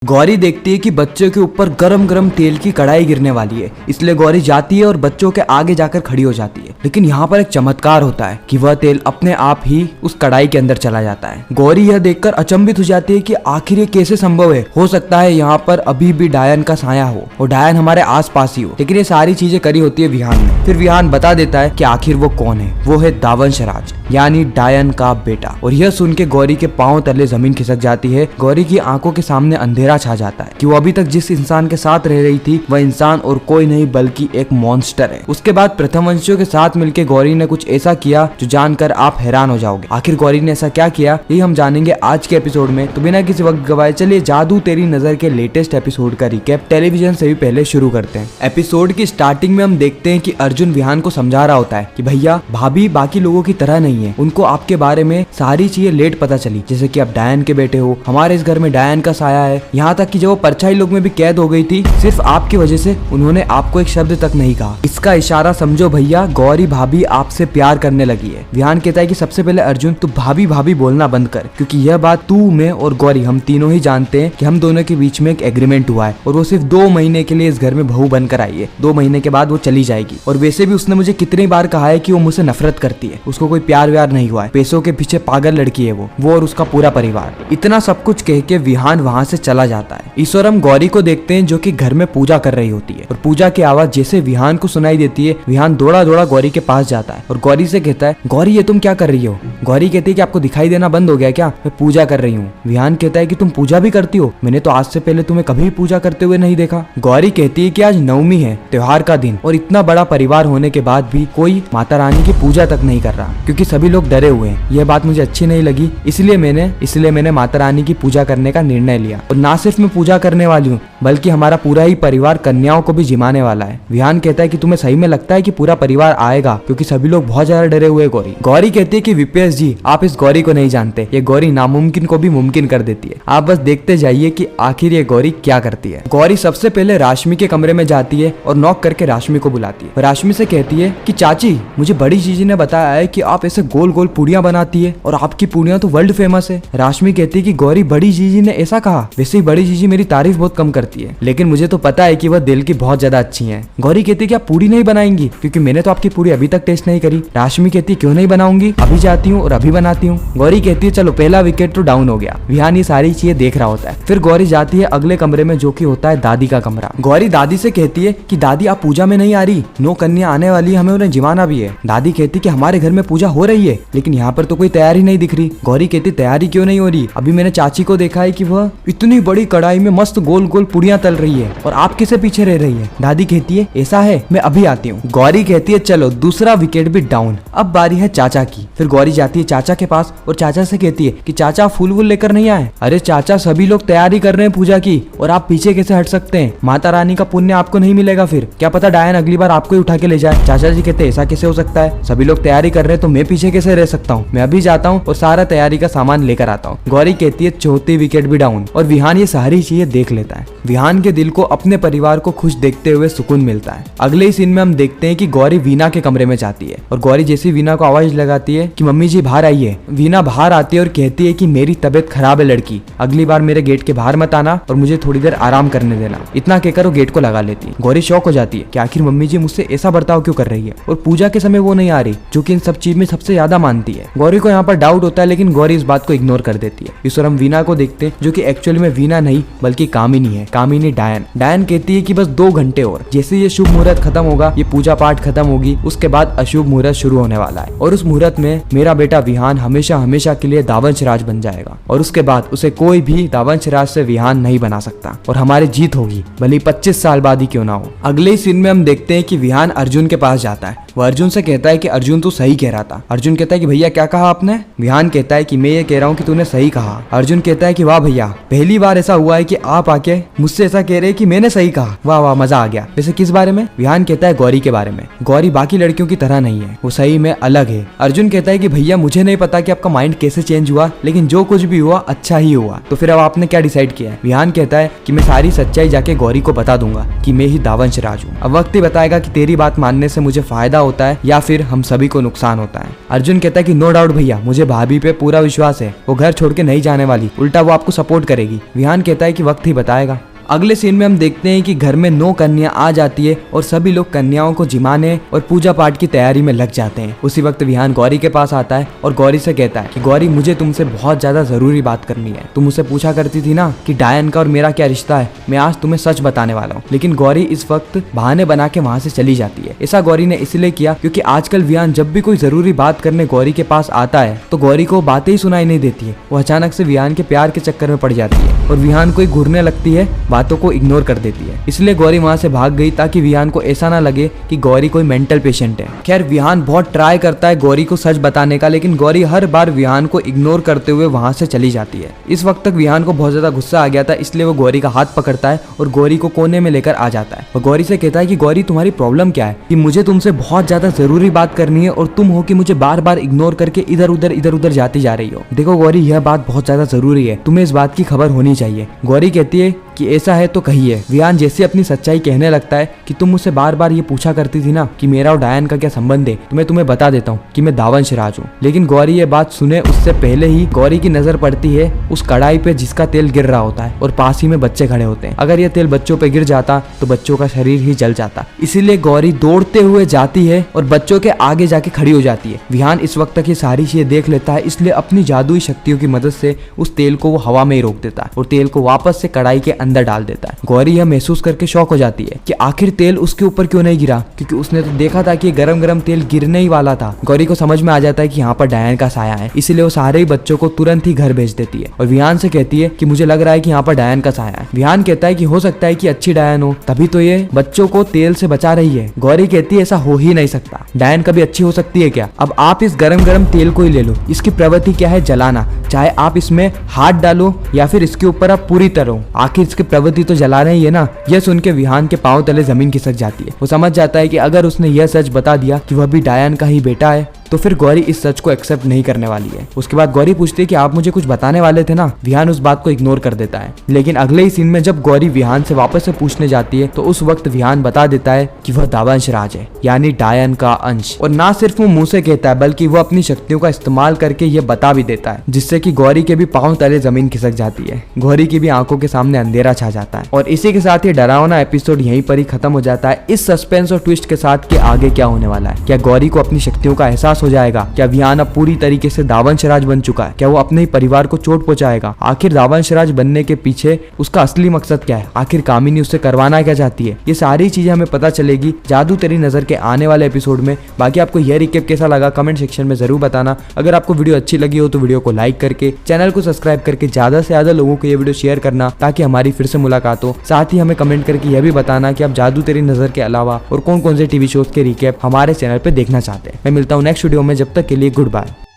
गौरी देखती है कि बच्चों के ऊपर गरम गरम तेल की कढ़ाई गिरने वाली है, इसलिए गौरी जाती है और बच्चों के आगे जाकर खड़ी हो जाती है। लेकिन यहाँ पर एक चमत्कार होता है कि वह तेल अपने आप ही उस कढ़ाई के अंदर चला जाता है। गौरी यह देखकर अचंभित हो जाती है कि आखिर ये कैसे संभव है। हो सकता है यहाँ पर अभी भी डायन का साया हो और डायन हमारे आस पास ही हो, लेकिन ये सारी चीजें करी होती है विहान ने। फिर विहान बता देता है कि आखिर वो कौन है। वो है दावंशराज, यानी डायन का बेटा। और यह सुन के गौरी के पांव तले जमीन खिसक जाती है। गौरी की आंखों के सामने अंधेरा छा जाता है कि वो अभी तक जिस इंसान के साथ रह रही थी वह इंसान और कोई नहीं बल्कि एक मॉन्स्टर है। उसके बाद प्रथमवंशियों के साथ मिलकर गौरी ने कुछ ऐसा किया जो जानकर आप हैरान हो जाओगे। आखिर गौरी ने ऐसा क्या किया, यही हम जानेंगे आज के एपिसोड में। तो बिना किसी वक्त गवाए चलिए जादू तेरी नजर के लेटेस्ट एपिसोड का रिकैप टेलीविजन से भी पहले शुरू करते हैं। एपिसोड की स्टार्टिंग में हम देखते हैं कि अर्जुन विहान को समझा रहा होता है कि भैया भाभी बाकी लोगों की तरह नहीं है, उनको आपके बारे में सारी चीजें लेट पता चली, जैसे कि आप डायन के बेटे हो, हमारे इस घर में डायन का साया है। यहाँ तक कि जब वो परछाई लोग में भी कैद हो गई थी, सिर्फ आपकी वजह से उन्होंने आपको एक शब्द तक नहीं कहा। इसका इशारा समझो भैया, गौरी भाभी आपसे प्यार करने लगी है। विहान कहता है कि सबसे पहले अर्जुन तू भाभी भाभी बोलना बंद कर, क्योंकि यह बात तू, मैं और गौरी हम तीनों ही जानते हैं कि हम दोनों के बीच में एक एग्रीमेंट हुआ है और वो सिर्फ 2 महीने के लिए इस घर में बहू बनकर आई है। 2 महीने के बाद वो चली जाएगी। और वैसे भी उसने मुझे कितनी बार कहा है कि वो मुझसे नफरत करती है, उसको कोई प्यार व्यार नहीं हुआ है, पैसों के पीछे पागल लड़की है वो और उसका पूरा परिवार। इतना सब कुछ कह के विहान वहाँ से चला जाता है। ईश्वर हम गौरी को देखते हैं जो कि घर में पूजा कर रही होती है और पूजा की आवाज जैसे विहान को सुनाई देती है, विहान दौड़ा दौड़ा गौरी के पास जाता है और गौरी से कहता है गौरी ये तुम क्या कर रही हो। गौरी कहती है कि आपको दिखाई देना बंद हो गया क्या, मैं पूजा कर रही हूँ। विहान कहता है कि तुम पूजा भी करती हो, मैंने तो आज से पहले तुम्हें कभी पूजा करते हुए नहीं देखा। गौरी कहती है कि आज नवमी है, त्योहार का दिन, और इतना बड़ा परिवार होने के बाद भी कोई माता रानी की पूजा तक नहीं कर रहा, क्योंकि सभी लोग डरे हुए हैं। यह बात मुझे अच्छी नहीं लगी, इसलिए मैंने माता रानी की पूजा करने का निर्णय लिया। और ना सिर्फ मैं पूजा करने वाली हूँ बल्कि हमारा पूरा ही परिवार कन्याओं को भी जिमाने वाला है। विहान कहता है कि तुम्हें सही में लगता है कि पूरा परिवार आएगा, क्योंकि सभी लोग बहुत ज्यादा डरे हुए। गौरी कहती है कि विपेश जी आप इस गौरी को नहीं जानते, ये गौरी नामुमकिन को भी मुमकिन कर देती है। आप बस देखते जाइए कि आखिर ये गौरी क्या करती है। गौरी सबसे पहले राशमी के कमरे में जाती है और नॉक करके राशमी को बुलाती है। राशमी से कहती है कि चाची मुझे बड़ी जीजी ने बताया है कि आप ऐसे गोल गोल पूड़ियां बनाती है और आपकी पूड़ियां तो वर्ल्ड फेमस है। राशमी कहती है कि गौरी बड़ी जीजी ने ऐसा कहा, वैसे ही बड़ी जीजी मेरी तारीफ बहुत कम करती है, लेकिन मुझे तो पता है कि वह दिल की बहुत ज्यादा अच्छी है। गौरी कहती है कि आप पूड़ी नहीं बनाएंगी, क्योंकि मैंने तो आपकी पूड़ी अभी तक टेस्ट नहीं करी। राशमी कहती है क्यों नहीं बनाऊंगी, अभी जाती हूँ और अभी बनाती हूँ। गौरी कहती है चलो पहला विकेट तो डाउन हो गया। विहान ये सारी चीजें देख रहा होता है। फिर गौरी जाती है अगले कमरे में जो कि होता है दादी का कमरा। गौरी दादी से कहती है कि दादी आप पूजा में नहीं आ रही, 9 कन्या आने वाली है, हमें उन्हें जिमाना भी है। दादी कहती कि हमारे घर में पूजा हो रही है, लेकिन यहाँ पर तो कोई तैयारी नहीं दिख रही। गौरी कहती तैयारी क्यों नहीं हो रही, अभी मैंने चाची को देखा है कि वह इतनी बड़ी कढ़ाई में मस्त गोल गोल पुड़ियां तल रही है और आप किसे पीछे रह रही है। दादी कहती है ऐसा है, मैं अभी आती हूँ। गौरी कहती है चलो दूसरा विकेट भी डाउन, अब बारी है चाचा की। फिर गौरी जाती है चाचा के पास और चाचा से कहती है कि चाचा फूल वूल लेकर नहीं आए। अरे चाचा सभी लोग तैयारी कर रहे हैं पूजा की और आप पीछे कैसे हट सकते हैं, माता रानी का पुण्य आपको नहीं मिलेगा, फिर क्या पता डायन अगली बार आपको ही उठा के ले जाए। चाचा जी कहते हैं ऐसा कैसे हो सकता है, सभी लोग तैयारी कर रहे हैं तो मैं पीछे कैसे रह सकता हूँ, मैं अभी जाता हूँ और सारा तैयारी का सामान लेकर आता हूँ। गौरी कहती है चौथी विकेट भी डाउन और विहान ये सारी चीजें देख लेता है। विहान के दिल को अपने परिवार को खुश देखते हुए सुकून मिलता है। अगले ही सीन में हम देखते हैं कि गौरी वीना के कमरे में जाती है और गौरी जैसी वीना को आवाज लगाती है कि मम्मी जी बाहर आइए। वीना बाहर आती है और कहती है कि मेरी तबीयत खराब है लड़की, अगली बार मेरे गेट के बाहर मत आना और मुझे थोड़ी देर आराम करने देना। इतना कहकर वो गेट को लगा लेती है। गौरी शौक हो जाती है कि आखिर मम्मी जी मुझसे ऐसा बर्ताव क्यों कर रही है और पूजा के समय वो नहीं आ रही जो कि इन सब चीज में सबसे ज्यादा मानती है। गौरी को यहाँ पर डाउट होता है, लेकिन गौरी इस बात को इग्नोर कर देती है। इस और हम वीना को देखते हैं जो कि एक्चुअली में वीना नहीं बल्कि कामिनी है। कामिनी डायन कहती है कि बस 2 घंटे और, जैसे ये शुभ मुहूर्त खत्म होगा, ये पूजा पाठ खत्म होगी, उसके बाद अशुभ मुहूर्त शुरू होने वाला है और उस मुहूर्त में मेरा बेटा विहान हमेशा हमेशा के लिए दावंशराज बन जाएगा और उसके बाद उसे कोई भी दावंशराज से विहान नहीं बना सकता और हमारी जीत होगी, भले 25 साल बाद ही क्यों ना हो। अगले सीन में हम देखते हैं कि विहान अर्जुन के पास जाता है। वो अर्जुन से कहता है कि अर्जुन तू सही कह रहा था। अर्जुन कहता है कि भैया क्या कहा आपने। विहान कहता है कि मैं ये कह रहा हूँ कि तूने सही कहा। अर्जुन कहता है कि वाह भैया, पहली बार ऐसा हुआ है कि आप आके मुझसे ऐसा कह रहे हैं कि मैंने सही कहा, वाह वाह मजा आ गया। वैसे किस बारे में। विहान कहता है गौरी के बारे में। गौरी बाकी लड़कियों की तरह नहीं है, वो सही में अलग है। अर्जुन कहता है कि भैया मुझे नहीं पता कि आपका माइंड कैसे चेंज हुआ, लेकिन जो कुछ भी हुआ अच्छा ही हुआ, तो फिर अब आपने क्या डिसाइड किया है। विहान कहता है कि मैं सारी सच्चाई जाके गौरी को बता दूंगा कि मैं ही दावंशराज हूँ। अब वक्त ही बताएगा कि तेरी बात मानने से मुझे फायदा होता है या फिर हम सभी को नुकसान होता है। अर्जुन कहता है कि नो डाउट भैया, मुझे भाभी पे पूरा विश्वास है, वो घर छोड़ के नहीं जाने वाली, उल्टा वो आपको सपोर्ट करेगी। विहान कहता है कि वक्त ही बताएगा। अगले सीन में हम देखते हैं कि घर में 9 कन्या आ जाती है और सभी लोग कन्याओं को जिमाने और पूजा पाठ की तैयारी में लग जाते हैं। उसी वक्त विहान गौरी के पास आता है और गौरी से कहता है कि गौरी, मुझे तुमसे बहुत ज्यादा जरूरी बात करनी है। तुम मुझसे पूछा करती थी ना कि डायन का और मेरा क्या रिश्ता है, मैं आज तुम्हें सच बताने वाला हूँ। लेकिन गौरी इस वक्त बहाने बना के वहाँ से चली जाती है। ऐसा गौरी ने इसलिए किया क्योंकि आजकल विहान जब भी कोई जरूरी बात करने गौरी के पास आता है तो गौरी को बातें ही सुनाई नहीं देती है। वो अचानक से विहान के प्यार के चक्कर में पड़ जाती है और विहान को घूरने लगती है, बातों को इग्नोर कर देती है। इसलिए गौरी वहां से भाग गई ताकि विहान को ऐसा ना लगे कि गौरी कोई मेंटल पेशेंट है। खैर विहान बहुत ट्राई करता है गौरी को सच बताने का, लेकिन गौरी हर बार विहान को इग्नोर करते हुए वहां से चली जाती है। इस वक्त तक विहान को बहुत ज्यादा गुस्सा आ गया था, इसलिए वो गौरी का हाथ पकड़ता है और गौरी को कोने में लेकर आ जाता है। वो गौरी से कहता है कि गौरी, तुम्हारी प्रॉब्लम क्या है कि मुझे तुमसे बहुत ज्यादा जरूरी बात करनी है और तुम हो कि मुझे बार बार इग्नोर करके इधर उधर जाती जा रही हो। देखो गौरी, यह बात बहुत ज्यादा जरूरी है, तुम्हें इस बात की खबर होनी चाहिए। गौरी कहती है कि ऐसा है तो कहिए। विहान जैसे अपनी सच्चाई कहने लगता है कि तुम मुझसे बार बार ये पूछा करती थी ना कि मेरा और डायन का क्या संबंध है, तो मैं तुम्हें बता देता हूँ कि मैं दावंशराज हूँ। लेकिन गौरी ये बात सुने उससे पहले ही गौरी की नजर पड़ती है उस कढ़ाई पे जिसका तेल गिर रहा होता है और पास ही में बच्चे खड़े होते हैं। अगर ये तेल बच्चों पे गिर जाता तो बच्चों का शरीर ही जल जाता। इसीलिए गौरी दौड़ते हुए जाती है और बच्चों के आगे जाके खड़ी हो जाती है। विहान इस वक्त तक ये सारी चीजें देख लेता है, इसलिए अपनी जादुई शक्तियों की मदद से उस तेल को वो हवा में ही रोक देता है और तेल को वापस से कढ़ाई के अंदर डाल देता है। गौरी यह महसूस करके शॉक हो जाती है कि आखिर तेल उसके ऊपर क्यों नहीं गिरा, क्योंकि उसने तो देखा था कि गरम गरम तेल गिरने ही वाला था। गौरी को समझ में आ जाता है कि यहाँ पर डायन का साया है, इसलिए वो सारे ही बच्चों को तुरंत ही घर भेज देती है और विहान से कहती है कि मुझे लग रहा है कि यहाँ पर डायन का साया है। विहान कहता है कि हो सकता है कि अच्छी डायन हो, तभी तो ये बच्चों को तेल से बचा रही है। गौरी कहती है ऐसा हो ही नहीं सकता, डायन कभी अच्छी हो सकती है क्या? अब आप इस गरम गरम तेल को ही ले लो, इसकी प्रवृत्ति क्या है? जलाना। चाहे आप इसमें हाथ डालो या फिर इसके ऊपर आप पूरी तरह, आखिर इसकी प्रवृत्ति तो जला रही है ना। यह सुन के विहान के पांव तले जमीन खिसक जाती है। वो समझ जाता है कि अगर उसने यह सच बता दिया कि वह भी डायन का ही बेटा है तो फिर गौरी इस सच को एक्सेप्ट नहीं करने वाली है। उसके बाद गौरी पूछती है कि आप मुझे कुछ बताने वाले थे ना। विहान उस बात को इग्नोर कर देता है, लेकिन अगले ही सीन में जब गौरी विहान से वापस से पूछने जाती है तो उस वक्त विहान बता देता है कि वह दावंशराज है, यानी डायन का अंश। और ना सिर्फ वो मुंह से कहता है बल्कि वो अपनी शक्तियों का इस्तेमाल करके ये बता भी देता है, जिससे कि गौरी के भी पांव तले जमीन खिसक जाती है। गौरी की भी आंखों के सामने अंधेरा छा जाता है। और इसी के साथ ये डरावना एपिसोड यहीं पर ही खत्म हो जाता है, इस सस्पेंस और ट्विस्ट के साथ कि आगे क्या होने वाला है। क्या गौरी को अपनी शक्तियों का एहसास हो जाएगा? क्या विहान अब पूरी तरीके से दावंशराज बन चुका है? क्या वो अपने ही परिवार को चोट पहुंचाएगा? आखिर दावंशराज बनने के पीछे उसका असली मकसद क्या है? आखिर कामिनी उससे करवाना क्या चाहती है? ये सारी चीजें हमें पता चलेगी जादू तेरी नजर के आने वाले एपिसोड में। बाकी आपको यह रिकैप कैसा लगा कमेंट सेक्शन में जरूर बताना। अगर आपको वीडियो अच्छी लगी हो तो वीडियो को लाइक करके चैनल को सब्सक्राइब करके ज्यादा से ज्यादा लोगों को ये वीडियो शेयर करना ताकि हमारी फिर से मुलाकात हो। साथ ही हमें कमेंट करके यह भी बताना कि आप जादू तेरी नजर के अलावा और कौन कौन से टीवी शोज के रिकैप हमारे चैनल पे देखना चाहते हैं। मैं मिलता हूँ नेक्स्ट वीडियो में, जब तक के लिए गुड बाय।